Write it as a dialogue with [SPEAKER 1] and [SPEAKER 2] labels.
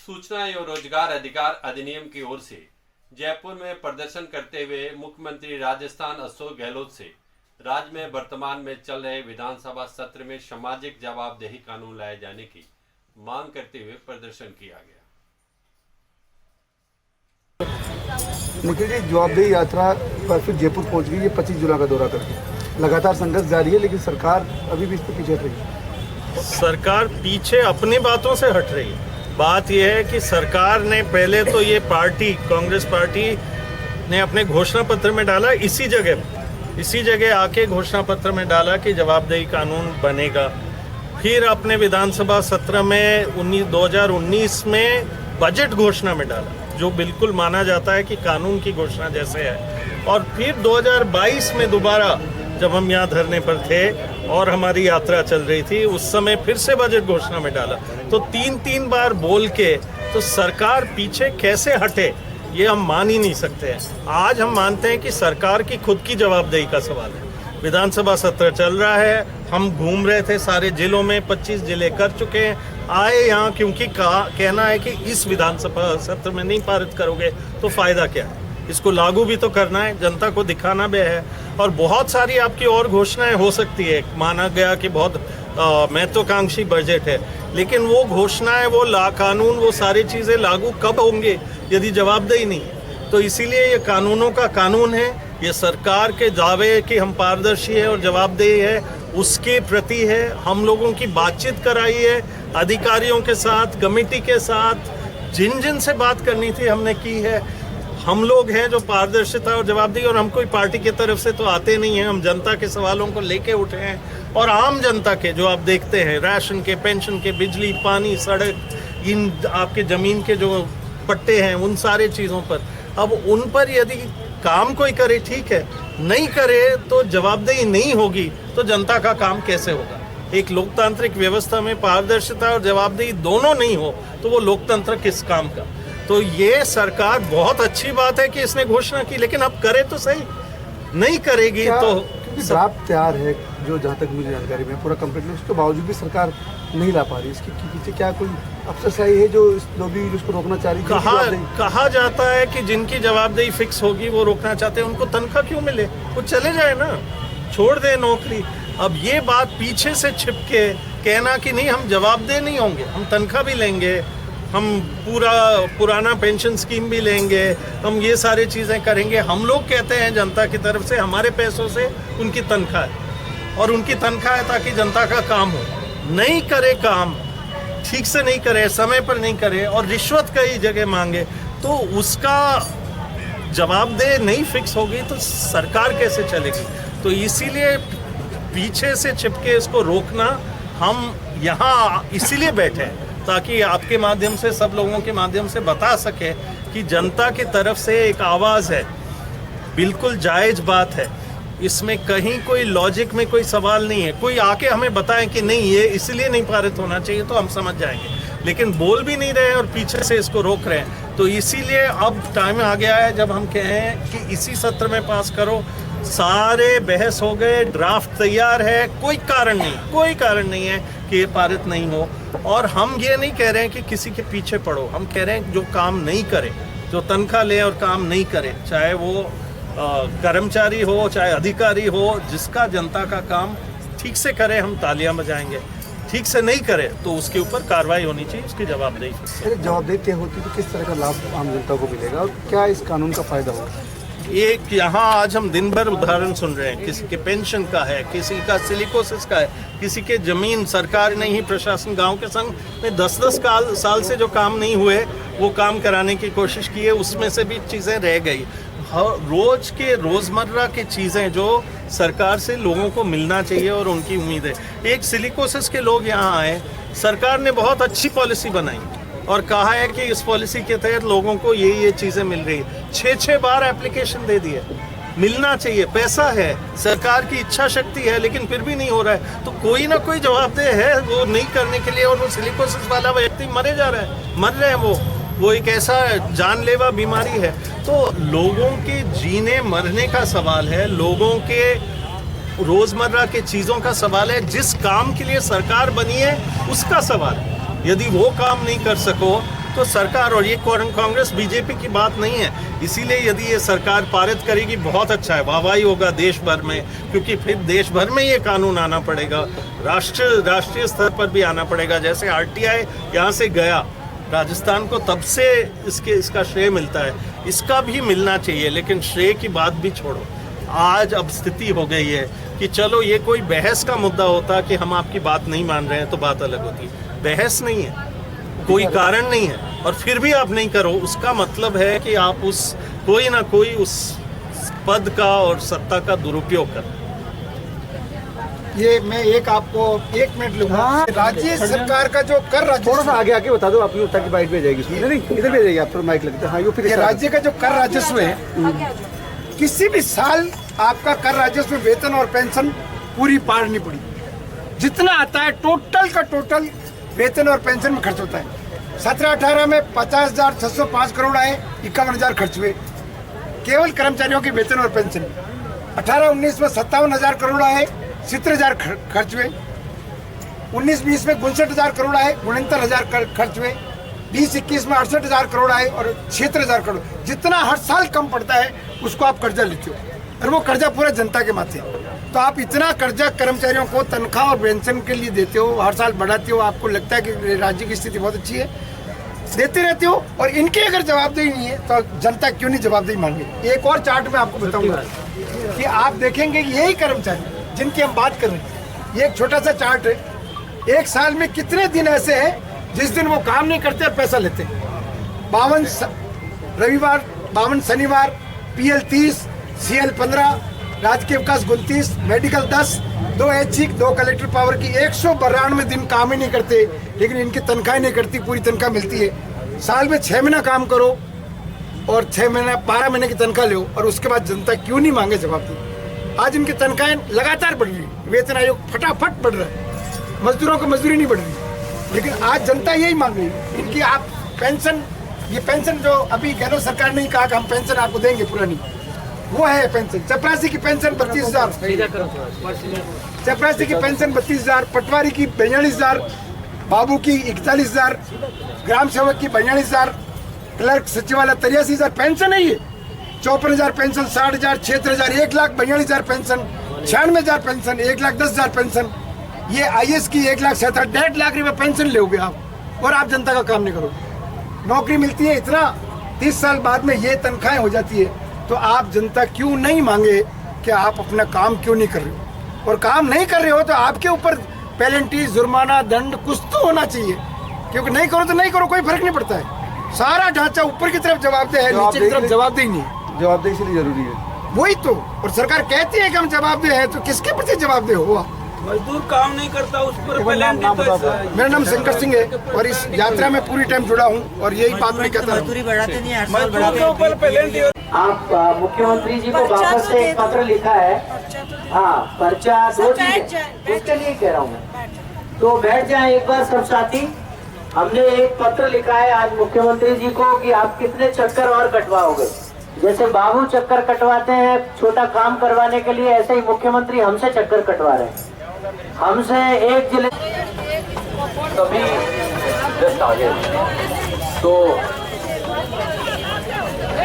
[SPEAKER 1] सूचना एवं रोजगार अधिकार अधिनियम की ओर से जयपुर में प्रदर्शन करते हुए मुख्यमंत्री राजस्थान अशोक गहलोत से राज्य में वर्तमान में चल रहे विधानसभा सत्र में सामाजिक जवाबदेही कानून लाए जाने की मांग करते हुए प्रदर्शन किया गया।
[SPEAKER 2] निखिल जी, जवाबदेही यात्रा पर फिर जयपुर पहुंच गई। ये 25 जुलाई का दौरा करके लगातार संघर्ष जारी है, लेकिन सरकार अभी भी इस पर पीछे हट रही है।
[SPEAKER 3] सरकार पीछे अपनी बातों से हट रही है। बात यह है कि सरकार ने पहले तो ये पार्टी, कांग्रेस पार्टी ने अपने घोषणा पत्र में डाला, इसी जगह आके घोषणा पत्र में डाला कि जवाबदेही कानून बनेगा। फिर अपने विधानसभा सत्र में 2019 में बजट घोषणा में डाला, जो बिल्कुल माना जाता है कि कानून की घोषणा जैसे है। और फिर 2022 में दोबारा जब हम यहाँ धरने पर थे और हमारी यात्रा चल रही थी, उस समय फिर से बजट घोषणा में डाला। तो तीन बार बोल के तो सरकार पीछे कैसे हटे, ये हम मान ही नहीं सकते हैं। आज हम मानते हैं कि सरकार की खुद की जवाबदेही का सवाल है। विधानसभा सत्र चल रहा है, हम घूम रहे थे सारे जिलों में, 25 जिले कर चुके हैं। आए यहाँ क्योंकि कहना है कि इस विधानसभा सत्र में नहीं पारित करोगे तो फायदा क्या है, इसको लागू भी तो करना है, जनता को दिखाना भी है। और बहुत सारी आपकी और घोषणाएं हो सकती है। माना गया कि बहुत महत्वाकांक्षी बजट है, लेकिन वो घोषणाएं, वो कानून, वो सारी चीज़ें लागू कब होंगे यदि जवाबदेही नहीं है। तो इसीलिए ये कानूनों का कानून है, ये सरकार के दावे कि हम पारदर्शी है और जवाबदेही है उसके प्रति है। हम लोगों की बातचीत कराई है अधिकारियों के साथ, कमेटी के साथ, जिन से बात करनी थी हमने की है। हम लोग हैं जो पारदर्शिता और जवाबदेही, और हम कोई पार्टी की तरफ से तो आते नहीं हैं, हम जनता के सवालों को लेके उठे हैं। और आम जनता के जो आप देखते हैं, राशन के, पेंशन के, बिजली, पानी, सड़क, इन आपके ज़मीन के जो पट्टे हैं, उन सारे चीज़ों पर अब उन पर यदि काम कोई करे ठीक है, नहीं करे तो जवाबदेही नहीं होगी तो जनता का काम कैसे होगा। एक लोकतांत्रिक व्यवस्था में पारदर्शिता और जवाबदेही दोनों नहीं हो तो वो लोकतंत्र किस काम का। तो ये सरकार, बहुत अच्छी बात है कि इसने घोषणा की, लेकिन अब करे तो सही, नहीं करेगी तो
[SPEAKER 2] ड्राफ्ट तैयार है जो, जहाँ तक मुझे जानकारी में पूरा कंप्लीट नहीं, उसके बावजूद भी सरकार नहीं ला पा रही। इसके पीछे क्या कोई अफसरशाही है जो इस लोग उसको रोकना चाह रही है?
[SPEAKER 3] कहा जाता है कि जिनकी जवाबदेही फिक्स होगी वो रोकना चाहते हैं, उनको तनख्वाह क्यों मिले, वो चले जाए ना, छोड़ दे नौकरी। अब ये बात पीछे से छिपके कहना कि नहीं हम जवाबदेह नहीं होंगे, हम तनख्वाह भी लेंगे, हम पुराना पेंशन स्कीम भी लेंगे, हम ये सारी चीज़ें करेंगे। हम लोग कहते हैं जनता की तरफ से हमारे पैसों से उनकी तनख्वाह है, और उनकी तनख्वाह है ताकि जनता का काम हो। नहीं करे काम, ठीक से नहीं करे, समय पर नहीं करे और रिश्वत कई जगह मांगे, तो उसका जवाबदेह नहीं फिक्स होगी तो सरकार कैसे चलेगी। तो इसीलिए पीछे से छिपके इसको रोकना, हम यहाँ इसीलिए बैठे हैं ताकि आपके माध्यम से, सब लोगों के माध्यम से बता सके कि जनता की तरफ से एक आवाज़ है, बिल्कुल जायज़ बात है, इसमें कहीं कोई लॉजिक में कोई सवाल नहीं है। कोई आके हमें बताए कि नहीं ये इसलिए नहीं पारित होना चाहिए तो हम समझ जाएंगे, लेकिन बोल भी नहीं रहे और पीछे से इसको रोक रहे हैं। तो इसीलिए अब टाइम आ गया है जब हम कहें कि इसी सत्र में पास करो। सारे बहस हो गए, ड्राफ्ट तैयार है, कोई कारण नहीं है कि ये पारित नहीं हो। और हम ये नहीं कह रहे हैं कि किसी के पीछे पड़ो, हम कह रहे हैं जो काम नहीं करे, जो तनख्वाह ले और काम नहीं करे, चाहे वो कर्मचारी हो चाहे अधिकारी हो, जिसका जनता का काम ठीक से करे हम तालियां बजाएंगे, ठीक से नहीं करे तो उसके ऊपर कार्रवाई होनी चाहिए, उसकी जवाबदेही।
[SPEAKER 2] जवाबदेही तय होती तो किस तरह का लाभ आम जनता को मिलेगा और क्या इस कानून का फायदा होगा?
[SPEAKER 3] एक यहाँ आज हम दिन भर उदाहरण सुन रहे हैं, किसी के पेंशन का है, किसी का सिलिकोसिस का है, किसी के जमीन, सरकार ने ही, प्रशासन गांव के संग में 10-10 साल से जो काम नहीं हुए वो काम कराने की कोशिश की है, उसमें से भी चीज़ें रह गई। रोज़मर्रा की चीज़ें जो सरकार से लोगों को मिलना चाहिए और उनकी उम्मीद है। एक सिलिकोसिस के लोग यहाँ आए, सरकार ने बहुत अच्छी पॉलिसी बनाई और कहा है कि इस पॉलिसी के तहत लोगों को ये चीज़ें मिल रही है। 6 बार एप्लीकेशन दे दिए, मिलना चाहिए, पैसा है, सरकार की इच्छा शक्ति है, लेकिन फिर भी नहीं हो रहा है। तो कोई ना कोई जवाबदेह है वो नहीं करने के लिए, और वो सिलिकोसिस वाला व्यक्ति मर रहे हैं। वो एक ऐसा जानलेवा बीमारी है। तो लोगों के जीने मरने का सवाल है, लोगों के रोज़मर्रा के चीज़ों का सवाल है, जिस काम के लिए सरकार बनी है उसका सवाल है। यदि वो काम नहीं कर सको तो सरकार, और ये कांग्रेस बीजेपी की बात नहीं है, इसीलिए यदि ये सरकार पारित करेगी बहुत अच्छा है, वाहवाही होगा देश भर में, क्योंकि फिर देश भर में ये कानून आना पड़ेगा, राष्ट्रीय स्तर पर भी आना पड़ेगा। जैसे आरटीआई यहाँ से गया राजस्थान को, तब से इसका श्रेय मिलता है, इसका भी मिलना चाहिए। लेकिन श्रेय की बात भी छोड़ो, आज अब स्थिति हो गई है कि चलो ये कोई बहस का मुद्दा होता कि हम आपकी बात नहीं मान रहे हैं तो बात अलग होती। बहस नहीं है, कोई कारण नहीं है, और फिर भी आप नहीं करो, उसका मतलब है कि आप कोई ना कोई उस पद का और सत्ता का दुरुपयोग कर।
[SPEAKER 4] ये मैं आपको 1 मिनट लूंगा। राज्य सरकार का जो कर राजस्व,
[SPEAKER 2] थोड़ा सा आगे बता दो आप, ताकि बाइट पे जाएगी उसमें। नहीं इधर पे जाएगी आप, माइक लगता है। हाँ, यो फिर
[SPEAKER 4] राज्य का जो कर राजस्व है, किसी भी साल आपका कर राजस्व, वेतन और पेंशन पूरी पार नहीं पड़ी। जितना आता है टोटल का टोटल वेतन और पेंशन में खर्च होता है। 17-18 में 50,605 करोड़ आए, 51,000 खर्च हुए केवल कर्मचारियों के वेतन और पेंशन। 18-19 में 57,000 करोड़ आए, 70,000 खर्च हुए। 19-20 में 59,000 करोड़ आए, 69,000 खर्च हुए। 20-21 में 68,000 करोड़ आए और 76,000 करोड़। जितना हर साल कम पड़ता है उसको आप कर्जा लेते हो, और वो कर्जा पूरा जनता के माथे। तो आप इतना कर्जा कर्मचारियों को तनख्वाह और पेंशन के लिए देते हो, हर साल बढ़ाते हो, आपको लगता है कि राज्य की स्थिति बहुत अच्छी है, देते रहते हो, और इनकी अगर जवाबदेही नहीं है तो जनता क्यों नहीं जवाबदेही मांगे। एक और चार्ट में आपको बताऊंगा कि आप देखेंगे कि यही कर्मचारी जिनकी हम बात कर रहे हैं, ये एक छोटा सा चार्ट है, एक साल में कितने दिन ऐसे हैं जिस दिन वो काम नहीं करते और पैसा लेते। 52 रविवार, 52 शनिवार, PL 30, CL 15, राजकीय विकास 29, मेडिकल 10, 2 ऐच्छिक, 2 कलेक्टर पावर की 192 दिन काम ही नहीं करते, लेकिन इनकी तनख्वाह नहीं करती, पूरी तनख्वाह मिलती है। साल में 6 महीना काम करो और 6 महीना 12 महीने की तनख्वाह लो, और उसके बाद जनता क्यों नहीं मांगे जवाब। आज इनकी तनख्वाहें लगातार बढ़ रही है, वेतन आयोग फटाफट बढ़ रहा है, मजदूरों को मजदूरी नहीं बढ़ रही, लेकिन आज जनता यही मांग रही है। इनकी आप पेंशन, ये पेंशन जो अभी गहलोत सरकार ने कहा कि हम पेंशन आपको देंगे पुरानी, वो है पेंशन। चपरासी की पेंशन 32,000, चपरासी की पेंशन 32,000, पटवारी की 42,000, बाबू की 41,000, ग्राम सेवक की 42,000, क्लर्क सचिवालय 83,000 पेंशन है। ये 54,000 पेंशन, 60,000, 76,000, 1,42,000 पेंशन, 96,000 पेंशन, 1,10,000 पेंशन। ये IAS की 1,67,000, 1.5 लाख रुपए पेंशन लोगे आप, और आप जनता का काम नहीं करोगे। नौकरी मिलती है इतना, 30 साल बाद में ये तनख्वाहें हो जाती है, तो आप जनता क्यों नहीं मांगे कि आप अपना काम क्यों नहीं कर रहे हो। और काम नहीं कर रहे हो तो आपके ऊपर पेनल्टी, जुर्माना, दंड कुछ तो होना चाहिए, क्योंकि नहीं करो तो नहीं करो, कोई फर्क नहीं पड़ता है। सारा ढांचा ऊपर की तरफ जवाबदेह है, नीचे की तरफ जवाबदेही नहीं।
[SPEAKER 2] जवाबदेही इसलिए जरूरी है, वही
[SPEAKER 4] तो। और सरकार कहती है कि हम जवाबदेह हैं, तो किसके प्रति जवाबदेह हुआ।
[SPEAKER 5] मजदूर काम नहीं करता, उस पर
[SPEAKER 4] मेरा नाम शंकर सिंह है, और इस यात्रा में पूरी टाइम जुड़ा हूँ, और यही बात मैं कहता हूँ।
[SPEAKER 6] आप मुख्यमंत्री जी को वापस से एक पत्र लिखा है। हाँ, पर्चा 2 चीज है, उसके लिए कह रहा हूँ मैं। तो बैठ जाए एक बार सब साथी। हमने एक पत्र लिखा है आज मुख्यमंत्री जी को कि आप कितने चक्कर और कटवाओगे। जैसे बाबू चक्कर कटवाते हैं छोटा काम करवाने के लिए, ऐसे ही मुख्यमंत्री हमसे चक्कर कटवा रहे हैं। हमसे एक जिले
[SPEAKER 7] तभी जस्ट आगे तो